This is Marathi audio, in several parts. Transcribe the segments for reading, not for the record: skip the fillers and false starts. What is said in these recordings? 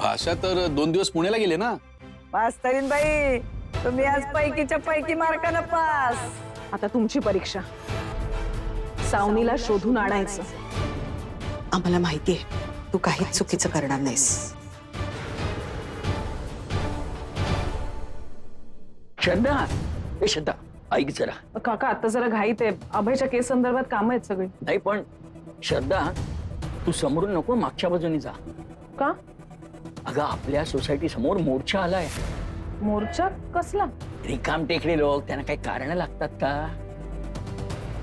भाषा तर 2 दिवस पुण्याला गेले ना. मास्तरीन बाई, तुम्ही आज पैकीच्या पैकी मार्कानं पास. आता तुमची परीक्षा. सावनीला शोधून आणायचं. आम्हाला माहितीये तू काहीच चुकीचं करणार नाहीस. श्रद्धा, ए श्रद्धा, ऐक जरा. काका आता जरा घाईत आहे. अभयच्या केस संदर्भात कामं आहेत सगळी. नाही पण श्रद्धा, तू समोरून नको, मागच्या बाजूने जा. का? अगं आपल्या सोसायटी समोर मोर्चा आलाय. मोर्चा कसला? रिकाम टेकडे लोक, त्यांना काही कारण लागतात का?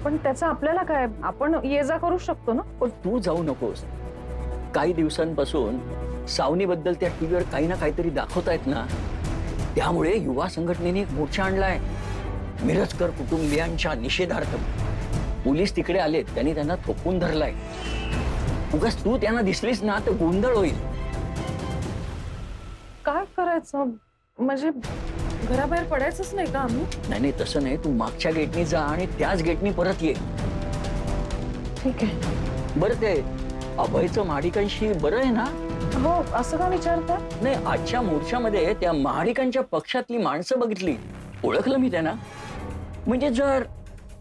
पण त्याचं आपल्याला काय? आपण ये जा करू शकतो ना. पण तू जाऊ नकोस. काही दिवसांपासून सावनी बद्दल त्या टीव्हीवर काही ना काहीतरी दाखवतायत ना, त्यामुळे युवा संघटनेने एक मोर्चा आणलाय मिरजकर कुटुंबियांच्या निषेधार्थ. पोलीस तिकडे आलेत, त्यांनी त्यांना थोपवून धरलाय. उगाच तू त्यांना दिसलीस ना तर गोंधळ होईल. काय करायचं? म्हणजे घराबाहेर पडायचंच नाही का आम्ही? नाही तसं नाही, तू मागच्या गेटनी जा आणि त्याच गेटनी परत ये. ठीक आहे. बरं ते अभयचं महाडिकांशी बरं आहे ना? हो, असं का विचारता? नाही, आजच्या मोर्चामध्ये त्या महाडिकांच्या पक्षातली माणसं बघितली, ओळखलं मी त्यांना. म्हणजे जर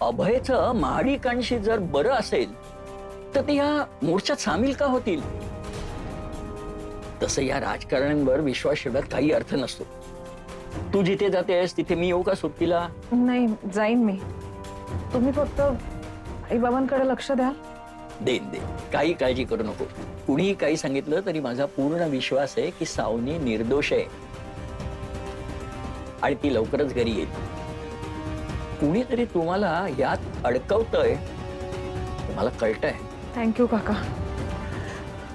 अभयचं महाडिकांशी जर बरं असेल तर ते या मोर्चात सामील का होतील? तसं या राजकारण्यांवर विश्वास ठेवण्यात काही अर्थ नसतो. तू जिथे जातेस तिथे मी येऊ का सुट्टीला? नाही, जाईन मी. तुम्ही फक्त आई बाबांकडे लक्ष द्या. देईन. काही काळजी करू नको. कुणीही काही सांगितलं तरी माझा पूर्ण विश्वास आहे की सावनी निर्दोष आहे आणि ती लवकरच घरी येईल. कुणीतरी तुम्हाला यात अडकवतंय, मला कळतंय. थँक्यू काका.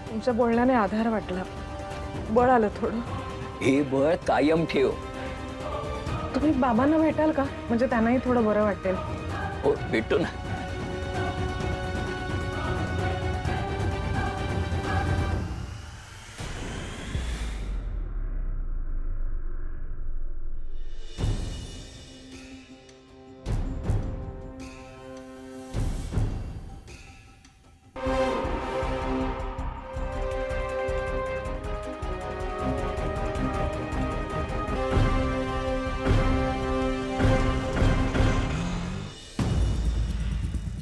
तुमच्या बोलण्याने आधार वाटला, बळ आलं थोडं. हे बळ कायम ठेव. तुम्ही बाबांना भेटाल का? म्हणजे त्यांनाही थोडं बरं वाटेल. हो, भेटू ना.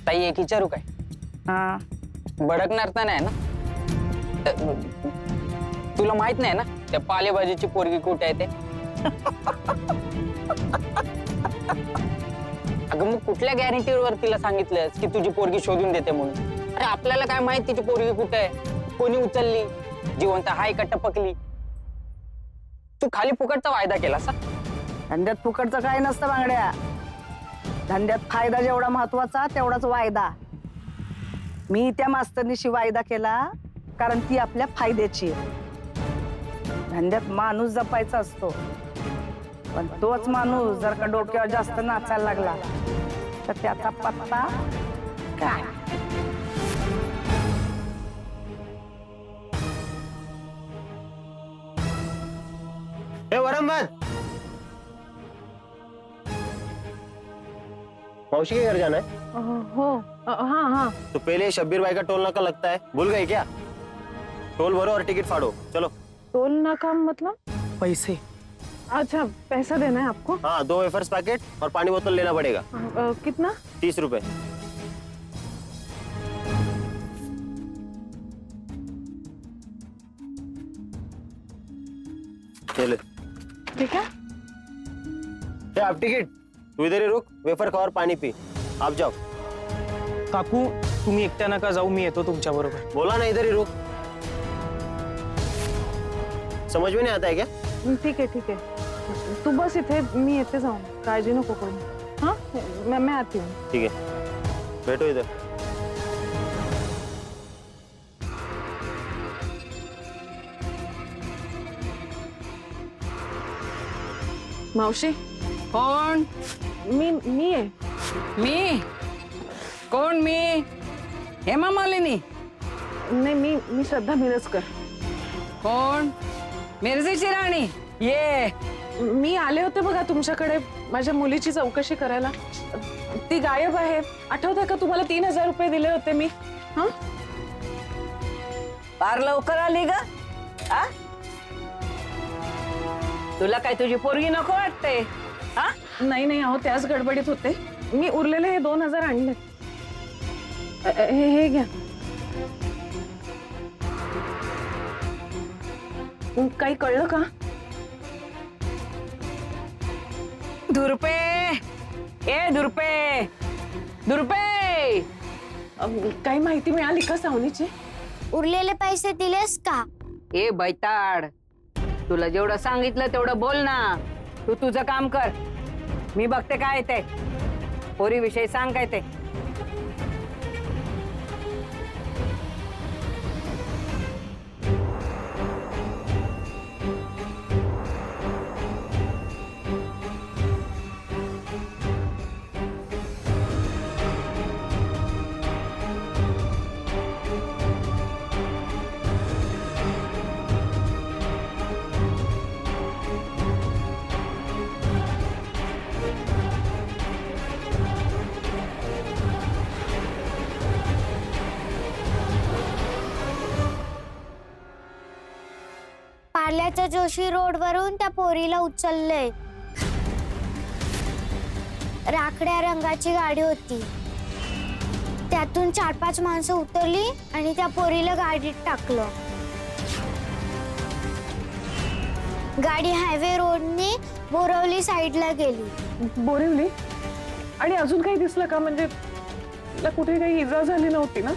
ताई एक विचारू काय? हा, भडकणार तर नाही ना? तुला माहित नाही ना त्या पालेभाजीची पोरगी कुठे आहे ते? अगं मग कुठल्या गॅरंटीवर तिला सांगितलंस की तुझी पोरगी शोधून देते म्हणून? अरे आपल्याला काय माहित तिची पोरगी कुठे आहे, कोणी उचलली, जिवंत हाय का टपकली? तू खाली फुकटचा वायदा केला सा. धंद्यात फुकटचं काय नसतं बांगड्या. धंद्यात फायदा जेवढा महत्वाचा तेवढाच वायदा. मी त्या मास्तरनीशी वायदा केला कारण ती आपल्या फायद्याची आहे. धंद्यात माणूस जपायचा असतो, पण तोच माणूस जर का डोक्यावर जास्त नाचायला लागला तर त्याचा पत्ता काय? वरम बंद। मौसी के घर जाना है? हो, हाँ हाँ. तो पहले शब्बीर भाई का टोल नाका लगता है, भूल गए क्या? टोल भरो और टिकट फाड़ो, चलो। टोल नाका मतलब? पैसे? अच्छा, पैसा देना है आपको? हाँ, 2 वेफर्स पैकेट और पानी बोतल लेना पड़ेगा। कितना? 30 रुपए। चले। ठीक है. आप टिकट, तू इधर ही रुक, वेफर खा और पानी पी, आप जाओ। काकू तुम्ही एकट्या नका जाऊ, मी येतो तुमच्या बरोबर. बोला ना, इधर ही रुक। समझ में नहीं आता है क्या? ठीक है. तू बस इथे, मी येते जाऊन, काळजी नको करू. हाँ, मैं आती हूँ. ठीक है, बैठो इधर। मावशी, कोण? मी आहे. मी? कोण मी? हेमा मालिनी? नाही, मी श्रद्धा मिरजकर. कोण? मिरजेची राणी? ये. मी आले होते बघा तुमच्याकडे माझ्या मुलीची चौकशी करायला. ती गायब आहे. आठवतंय का तुम्हाला 3000 रुपये दिले होते मी? फार लवकर आली ग. तुला काय तुझी पोरगी नको वाटते? हा? नाही नाही अहो त्याच गडबडीत होते. मी उरलेले हे 2000 आणले. हे घ्या. काही कळलं का? धुरपे, ए धुरपे, धुरपे. काही माहिती मिळाली का सावनीची? उरलेले पैसे दिलेस का? ए बैताड, तुला जेवढं सांगितलं तेवढं बोल ना. तू तुझं काम कर, मी बघते काय ते. पोरी विषयी सांग काय ते. पार्ल्याच्या जोशी रोड वरून त्या पोरीला उचललंय. राखड्या रंगाची गाडी होती. त्यातून 4-5 माणसं उतरली आणि त्या पोरीला गाडीत टाकलं. गाडी हायवे रोडने बोरवली साईडला गेली. बोरिवली? आणि अजून काही दिसलं का? म्हणजे तिला कुठे काही इजा झाली नव्हती ना?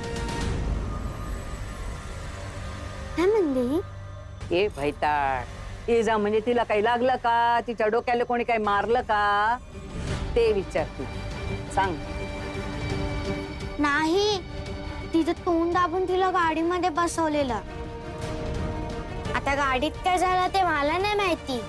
काय म्हणली? ए भैताड, इजा म्हणजे तिला काही लागलं का? तिच्या डोक्याला कोणी काही मारलं का? ते विचार तू. सांग. नाही, तिचं तोंड दाबून तिला गाडीमध्ये बसवलेलं. आता गाडीत काय झालं ते मला नाही माहिती.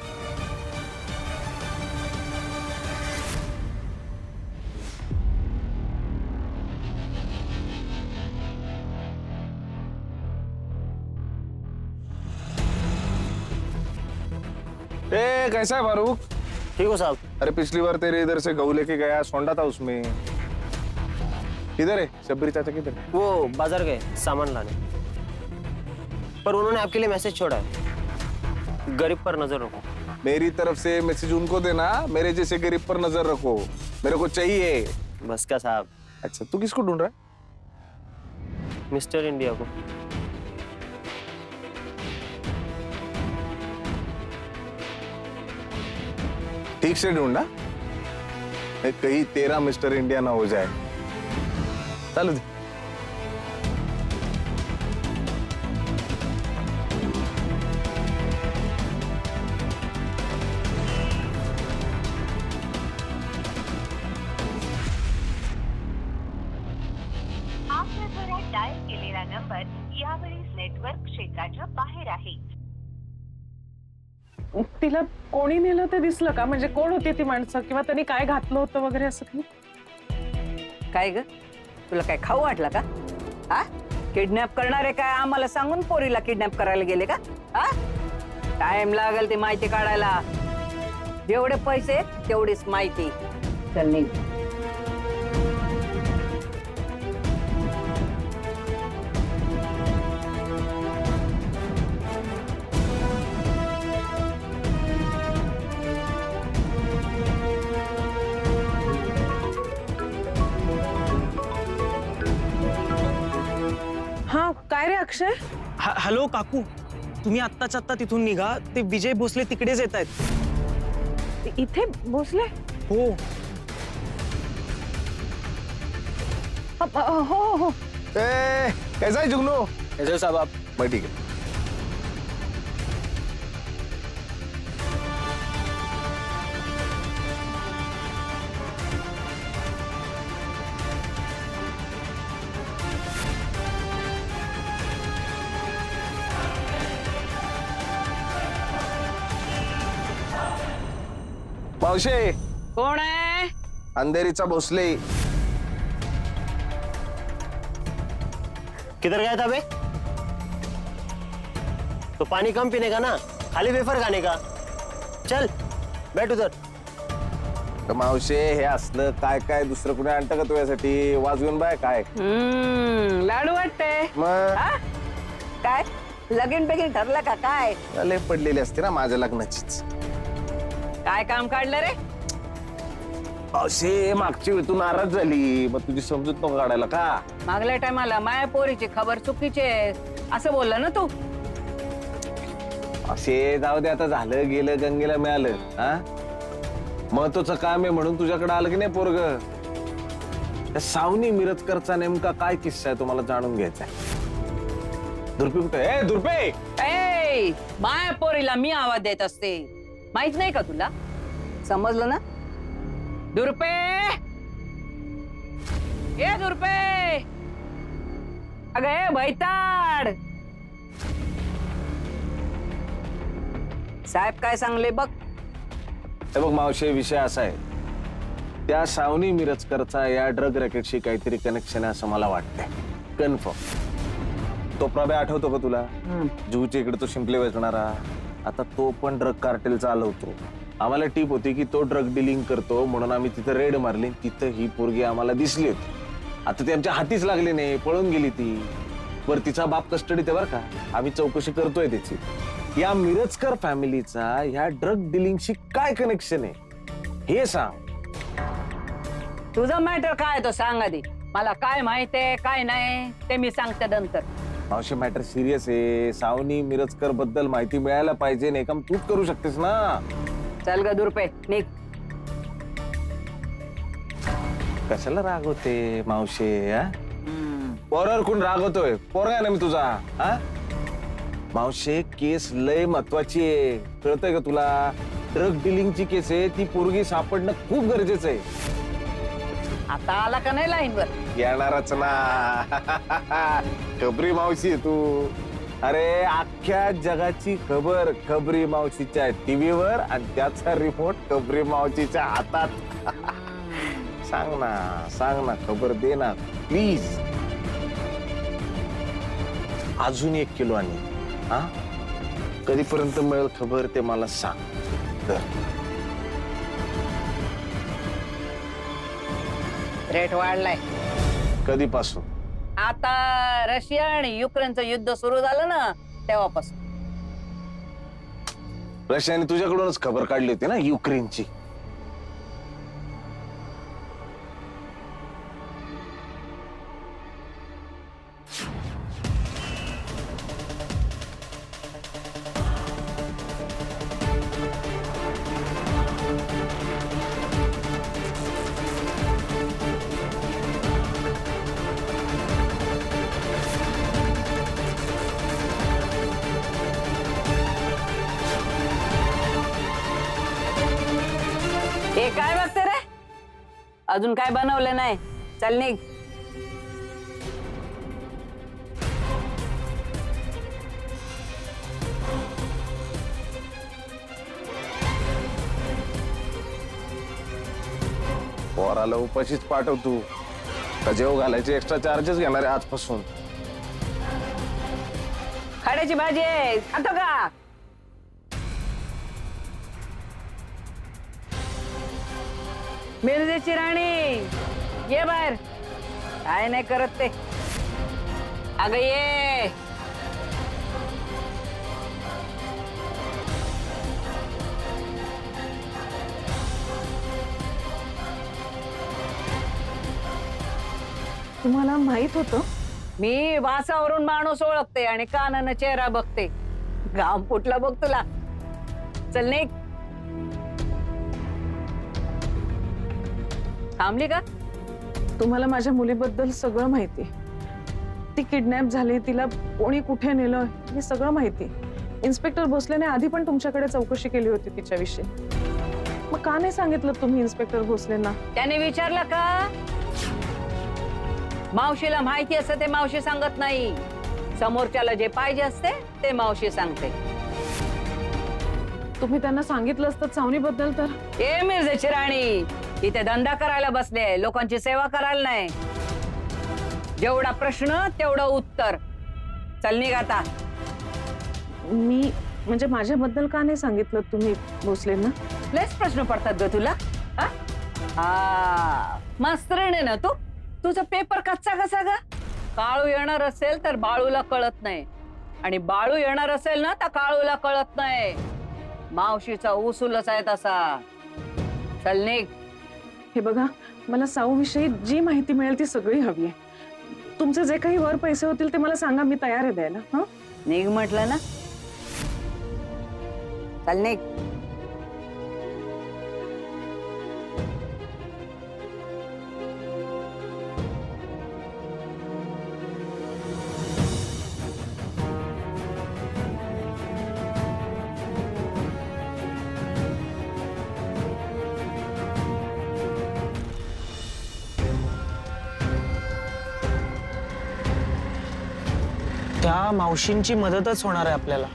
ए कैसा है फारूक? ठीक हो साहब। अरे पिछली बार तेरे इधर से गऊ लेके गया, सोंडा था उसमें। किधर है शब्बीर चाचा? किधर है? वो बाजार गए सामान लाने, पर उन्होंने आपके लिए मैसेज छोड़ा है, गरीब पर नजर रखो। मेरी तरफ से मैसेज उनको देना, मेरे जैसे गरीब पर नजर रखो, मेरे को चाहिए। बस का साहब। अच्छा तू किसको ढूंढ रहा है? मिस्टर इंडिया को। ठीक से ढूंढना, कहीं तेरा मिस्टर इंडिया ना हो जाए। चलो जी। आपल्याद्वारे डायल केलेला नंबर यावेळी नेटवर्क क्षेत्राच्या बाहेर आहे. तिला कोणी नेलं ते दिसलं का? म्हणजे कोण होती ती माणसं, किंवा त्यांनी काय घातलं होतं वगैरे असं काही? काय ग, तुला काय खाऊ वाटला का? हा, किडनॅप करणारे काय आम्हाला सांगून पोरीला किडनॅप करायला गेले का? हा, टाइम लागेल ती माहिती काढायला. जेवढे पैसे तेवढीच माहिती. चल निघ. हा, काय रे अक्षय? हॅलो काकू, तुम्ही आत्ताच आत्ता तिथून निघा. ते विजय भोसले तिकडेच येत आहेत. इथे भोसले? हो हो हो. ए, कैसा है जुगनू? ऐसे साहब आप। मैं ठीक है। मावशे, कोण आहे? अंधेरीचा भोसले. किधर गया था बे? तो पानी कम पीने का ना, खाली वेफर खाने का। चल बैठ उधर। तर मावशे, हे असलं काय काय दुसरं कुणी आणतं का तुझ्यासाठी? वाजवून बाय काय? लाडू वाटते. मग हा? काय लगीन बेगीन ठरलं का काय? लय पडलेली असते ना माझ्या लग्नाचीच. काय काम काढलं रे? असे मागची वेळ तू नाराज झाली, मग तुझी समजूत नको काढायला का? मागल्या टायमाला माया पोरीची खबर चुकीची आहे असं बोलला ना तू. असे जाऊ दे, आता झालं गेलं, गंगेला मिळालं. हा, महत्वाचं काम आहे म्हणून तुझ्याकडे आलं की नाही पोरग. त्या सावनी मिरजकरचा नेमका काय किस्सा आहे तुम्हाला जाणून घ्यायचा आहे. दुर्पे कुठे? ए दुर्पे! ए, माया पोरीला मी आवाज देत असते, माहित नाही का तुला? समजलं ना? दुर्पे, ए दुर्पे, अगं ए भैताड, साहेब काय सांगले बघ. हे बघ मावशी, विषय असा आहे, त्या सावनी मिरजकरचा या ड्रग रॅकेटशी काहीतरी कनेक्शन आहे असं मला वाटतंय. कन्फर्म. तो प्रभा आठवतो का तुला? जुहूच्या इकडे तो शिंपले वेचणारा, आता तो पण ड्रग कार्टेल चालवतो. आम्हाला टीप होती की तो ड्रग डिलिंग करतो, म्हणून आम्ही तिथे रेड मारली. तिथं ही पोरगी आम्हाला दिसली होती. आता ती आमच्या हातीच लागली नाही, पळून गेली ती. वर तिचा बाप कस्टडीत आहे बरं का, आम्ही चौकशी करतोय त्याची. या मिरजकर फॅमिलीचा ह्या ड्रग डिलिंगशी काय कनेक्शन आहे हे सांग. तुझं मॅटर काय तो सांग आधी. मला काय माहित आहे काय नाही ते मी सांगते नंतर. मावशी, मॅटर सिरियस आहे. सावनी मिरजकर बद्दल माहिती मिळायला पाहिजे, नाही काम तूच करू शकतेस ना. चल ग दुर्पे, निघ. कशाला रागवते मावशी? पोरावर कोण रागवतोय? पोरगा ना मी तुझा. हा मावशी, केस लय महत्वाची आहे, कळतंय का तुला? ड्रग डिलिंगची केस आहे, ती पोरगी सापडणं खूप गरजेचं आहे. आता आला का नाही लाईन वर? येणारच ना. खबरी मावशी आहे तू. अरे अख्ख्या जगाची खबर खबरी मावशीच्या टीव्हीवर, आणि त्याचा रिमोट खबरी मावशीच्या हातात. सांग ना खबर दे ना प्लीज. अजून 1 किलो आणि हा कधीपर्यंत मिळेल खबर ते मला सांग. रेट वाढलाय. कधीपासून? आता रशिया आणि युक्रेनचं युद्ध सुरू झालं ना तेव्हापासून. रशियाने तुझ्याकडूनच खबर काढली होती ना युक्रेनची. हे काय बघते रे? अजून काय बनवलं नाही. चल निघ. पोराला उपाशीच पाठव तू. का जेव घालायचे एक्स्ट्रा चार्जेस घेणार आहे आजपासून. खाड्याची भाजी आहे, खातो का? मिरजेची राणी ये बाहेर. काय नाही करत ते. अगं ये. तुम्हाला माहित होतं? मी वासावरून माणूस ओळखते आणि कानानं चेहरा बघते. गाव फुटला बघ तुला. चल निघ. थांबली का? तुम्हाला माझ्या मुलीबद्दल सगळं माहिती. ती किडनॅप झाली, तिला कोणी कुठे नेलं हे सगळं माहिती. इन्स्पेक्टर भोसलेने आधी पण तुमच्याकडे चौकशी केली होती तिच्याविषयी. मग का नाही सांगितलं तुम्ही इन्स्पेक्टर भोसलेंना? त्याने विचारलं का? मावशीला माहिती असतं ते मावशी सांगत नाही. समोरच्याला जे पाहिजे असते ते मावशी सांगते. तुम्ही त्यांना सांगितलं असतं सावनीबद्दल तर. ए मिरजेची राणी, इथे धंदा करायला बसले, लोकांची सेवा करायला नाही. जेवढा प्रश्न तेवढं उत्तर. चल निघ आता. मी म्हणजे माझ्याबद्दल का नाही सांगितलं तुम्ही भोसलेंना? लयच प्रश्न पडतात ग तुला. मास्तरीण आहे ना तू. तुझा पेपर कच्चा कसा ग? काळू येणार असेल तर बाळूला कळत नाही, आणि बाळू येणार असेल ना तर काळूला कळत नाही. मावशीचा उसूलच आहे तसा. चल निघ. हे बघा, मला साऊ विषयी जी माहिती मिळेल ती सगळी हवी आहे. तुमचे जे काही वर पैसे होतील ते मला सांगा, मी तयार आहे द्यायला. हं? निघ म्हटलं ना. चल निघ. त्या मावशींची मदतच होणार आहे आपल्याला.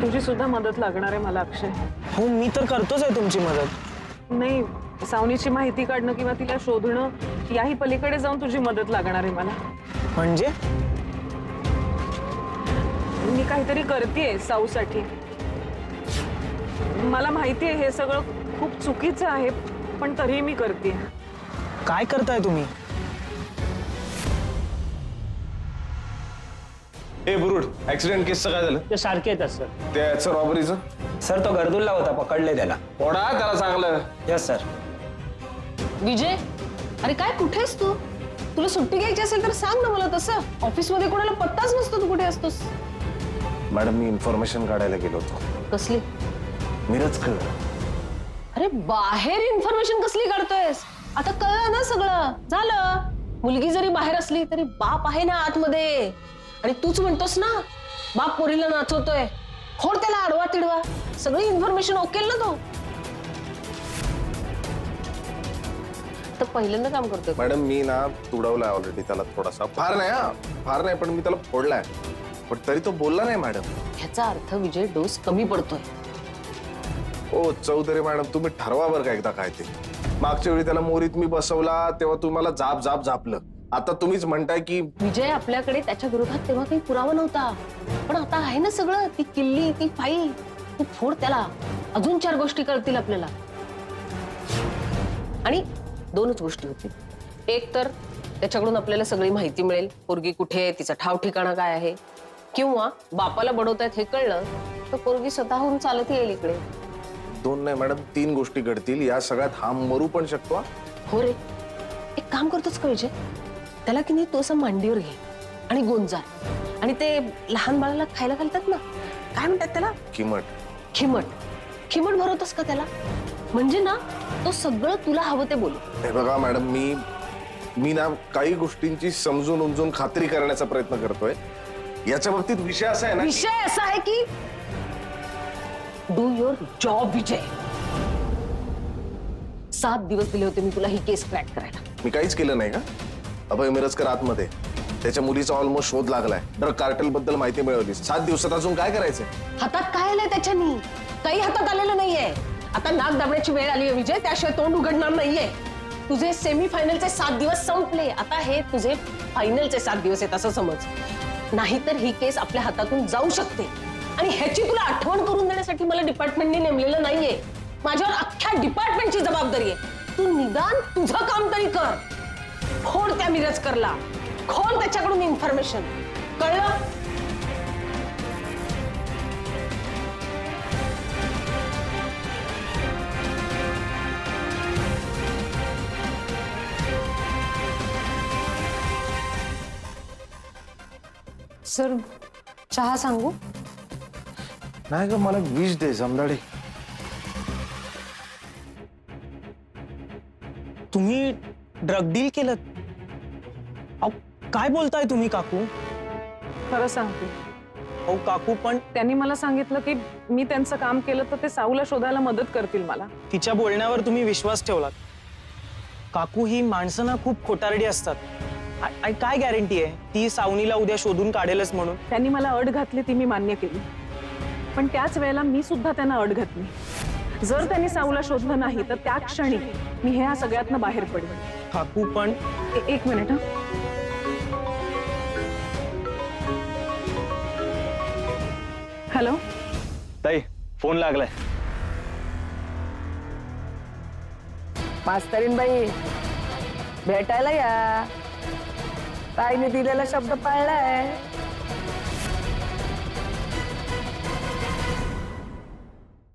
तुझी सुद्धा मदत लागणार आहे मला, अक्षय. हो, मी तर करतोच आहे तुमची मदत. नाही, सावनीची माहिती काढणं किंवा तिला शोधणं याही पलीकडे जाऊन तुझी मदत लागणार आहे मला. म्हणजे मी काहीतरी करतेय साऊसाठी. मला माहितीये हे सगळं खूप चुकीचं आहे, पण तरीही मी करते. काय करताय तुम्ही? ए बुरुड, ऍक्सिडेंट केसचं काय झालं? ते सारखे येतात सर. त्याचं रॉबरीचं? सर तो गर्दुल्ला होता, पकडले त्याला. ओढा त्याला चांगलं. Yes sir. विजय, अरे काय कुठेस तू? तुला सुट्टी घ्यायची असेल तर सांग ना मला. तसं ऑफिसमध्ये कोणाला पत्ताच नसतो तू कुठे असतोस. मॅडम, मी इन्फॉर्मेशन काढायला गेलो होतो. कसली? मिरजकर. अरे बाहेर इन्फॉर्मेशन कसली काढतोयस? आता कळलं ना सगळं. झालं. मुलगी जरी बाहेर असली तरी बाप आहे ना आतमध्ये. आणि तूच म्हणतोस ना बाप पोरीला नाचवतोय. खोड त्याला आडवा तिडवा. सगळी इन्फॉर्मेशन ओकेल ना तो. तर पहिल्यांदा काम करतोय. मॅडम, मी ना तुडवलाय ऑलरेडी त्याला थोडासा. फार नाही, हा फार नाही, पण मी त्याला फोडलाय. पण तरी तो बोलला नाही मॅडम. ह्याचा अर्थ विजय डोस कमी पडतोय. ओ चौधरी मॅडम, तुम्ही ठरवा बरं का एकदा काय ते. मागच्या वेळी त्याला मोरीत मी बसवला तेव्हा तुम्हाला जाप जाप झापलं. आता तुम्हीच म्हणताय की विजय, आपल्याकडे त्याच्या विरोधात तेव्हा काही पुरावा नव्हता, पण आता आहे ना सगळं. ती किल्ली, ती फाईल. तू फोड त्याला. अजून 4 गोष्टी कळतील आपल्याला. आणि 2च गोष्टी होतील. एक तर त्याच्याकडून आपल्याला सगळी माहिती मिळेल. पोरगी कुठे आहे, तिचा ठाव ठिकाणा काय आहे. किंवा बापाला बडवतायत हे कळलं तर पोरगी स्वतःहून चालत येईल इकडे. 2 नाही मॅडम, 3 गोष्टी घडतील. या सगळ्यात हा मरू पण शकतो. हो रे, एक काम करतोच का विजय? त्याला की नाही तो असं मांडीवर घे आणि गोंजार. आणि ते लहान बाळाला खायला घालतात ना, काय म्हणतात त्याला? किमट. खिमट. खिमट भरवतोस का त्याला? म्हणजे ना तो सगळं तुला हवं ते बोलू. हे बघा मॅडम, मी ना काही गोष्टींची समजून उमजून खात्री करण्याचा प्रयत्न करतोय. याच्या बाबतीत विषय असा आहे ना, विषय असा आहे की डू युअर जॉब विजय. 7 दिवस दिले होते मी तुला ही केस क्रॅक करायला. मी काहीच केलं नाही का? अभय मिरजकर आतमध्ये, त्याच्या मुलीचा ऑलमोस्ट शोध लागलाय. ड्रग कार्टेल बद्दल माहिती मिळवली. 7 दिवसात अजून काय करायचंय? हातात काय आलंय त्याच्यानी? काही हातात आलेलं नाहीये. आता नाक दाबण्याची वेळ आली आहे विजय, त्याशिवाय तोंड उघडणार नाहीये. तुझे सेमीफायनलचे 7 दिवस संपले. आता हे तुझे फायनलचे 7 दिवस आहेत असं समज. नाहीतर ही केस आपल्या हातातून जाऊ शकते. आणि ह्याची तुला आठवण करून देण्यासाठी मला डिपार्टमेंटने नेमलेलं नाहीये. माझ्यावर अख्ख्या डिपार्टमेंटची जबाबदारी आहे. तू निदान तुझं काम तरी कर. खोड त्या मिरजकरला. खोड त्याच्याकडून इन्फॉर्मेशन. कळलं? सर, चहा सांगू? नाही ग, मला विष दे जमदाडे. तुम्ही ड्रग डील केलं? अहो, काय बोलताय तुम्ही काकू? खरं सांगते. हो काकू, पण त्यांनी मला सांगितलं की मी त्यांचं काम केलं तर ते साऊला शोधायला मदत करतील मला. तिच्या बोलण्यावर तुम्ही विश्वास ठेवलात. काकू, ही माणसं ना खूप खोटारडी असतात. आणि काय गॅरंटी आहे ती सावनीला उद्या शोधून काढेलच म्हणून? त्यांनी मला अट घातली ती मी मान्य केली, पण त्याच वेळेला मी सुद्धा त्यांना अट घातली. जर त्यांनी साऊला शोधलं नाही तर त्या क्षणी मी ह्या सगळ्यातनं बाहेर पडेन. काकू, पण एक मिनिट. हॅलो ताई, फोन लागलाय. मास्तरीन बाई, भेटायला या. ताईने दिलेला शब्द पाळलाय.